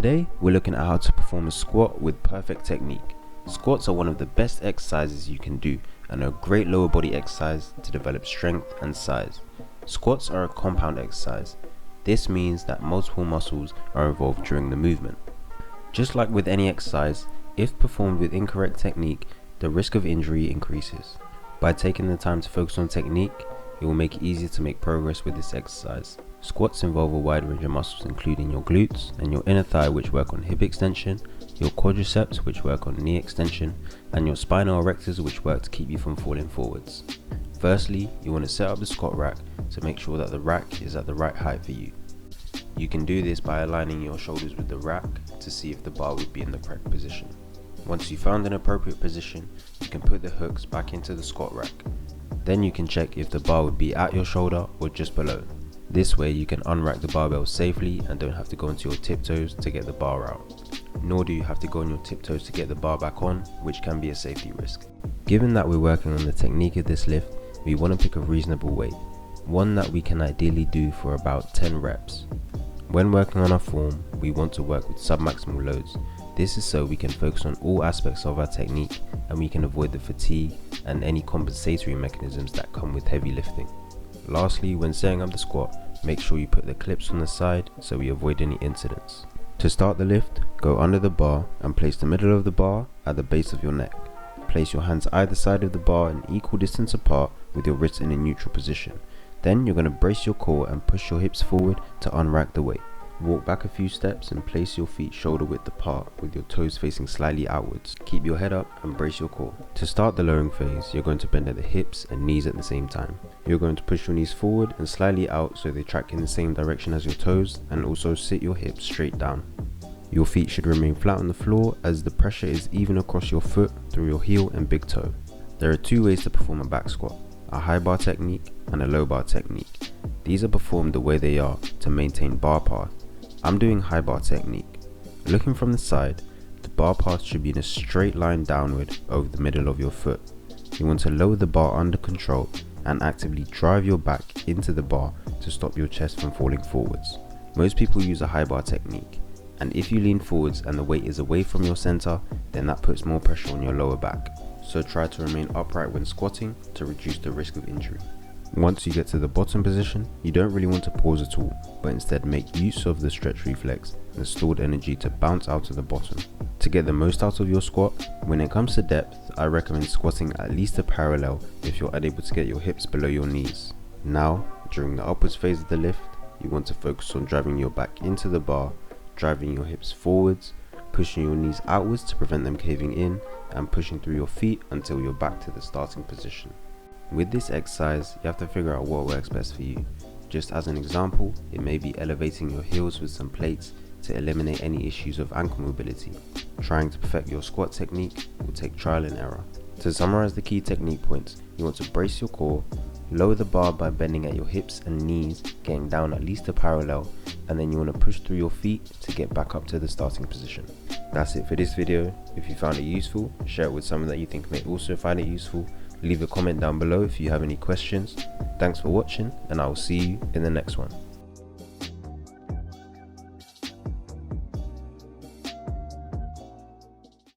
Today we're looking at how to perform a squat with perfect technique. Squats are one of the best exercises you can do and are a great lower body exercise to develop strength and size. Squats are a compound exercise. This means that multiple muscles are involved during the movement. Just like with any exercise, if performed with incorrect technique, the risk of injury increases. By taking the time to focus on technique, it will make it easier to make progress with this exercise. Squats involve a wide range of muscles including your glutes and your inner thigh, which work on hip extension, your quadriceps, which work on knee extension, and your spinal erectors, which work to keep you from falling forwards. Firstly, you want to set up the squat rack to make sure that the rack is at the right height for you. You can do this by aligning your shoulders with the rack to see if the bar would be in the correct position. Once you've found an appropriate position, you can put the hooks back into the squat rack. Then you can check if the bar would be at your shoulder or just below. This way you can unrack the barbell safely and don't have to go into your tiptoes to get the bar out. Nor do you have to go on your tiptoes to get the bar back on, which can be a safety risk. Given that we're working on the technique of this lift, we want to pick a reasonable weight, one that we can ideally do for about 10 reps. When working on our form, we want to work with submaximal loads. This is so we can focus on all aspects of our technique and we can avoid the fatigue and any compensatory mechanisms that come with heavy lifting. Lastly, when setting up the squat, make sure you put the clips on the side so we avoid any incidents. To start the lift, go under the bar and place the middle of the bar at the base of your neck. Place your hands either side of the bar an equal distance apart with your wrists in a neutral position. Then you're going to brace your core and push your hips forward to unrack the weight. Walk back a few steps and place your feet shoulder width apart with your toes facing slightly outwards. Keep your head up and brace your core. To start the lowering phase, you're going to bend at the hips and knees at the same time. You're going to push your knees forward and slightly out so they track in the same direction as your toes, and also sit your hips straight down. Your feet should remain flat on the floor as the pressure is even across your foot through your heel and big toe. There are two ways to perform a back squat, a high bar technique and a low bar technique. These are performed the way they are to maintain bar path. I'm doing high bar technique. Looking from the side, the bar path should be in a straight line downward over the middle of your foot. You want to lower the bar under control and actively drive your back into the bar to stop your chest from falling forwards. Most people use a high bar technique, and if you lean forwards and the weight is away from your center, then that puts more pressure on your lower back. So try to remain upright when squatting to reduce the risk of injury. Once you get to the bottom position, you don't really want to pause at all, but instead make use of the stretch reflex and the stored energy to bounce out to the bottom. To get the most out of your squat, when it comes to depth, I recommend squatting at least a parallel if you're unable to get your hips below your knees. Now, during the upwards phase of the lift, you want to focus on driving your back into the bar, driving your hips forwards, pushing your knees outwards to prevent them caving in, and pushing through your feet until you're back to the starting position. With this exercise, you have to figure out what works best for you. Just as an example, it may be elevating your heels with some plates to eliminate any issues of ankle mobility. Trying to perfect your squat technique will take trial and error. To summarize the key technique points, you want to brace your core, lower the bar by bending at your hips and knees, getting down at least a parallel, and then you want to push through your feet to get back up to the starting position. That's it for this video. If you found it useful, share it with someone that you think may also find it useful. Leave a comment down below if you have any questions. Thanks for watching, and I will see you in the next one.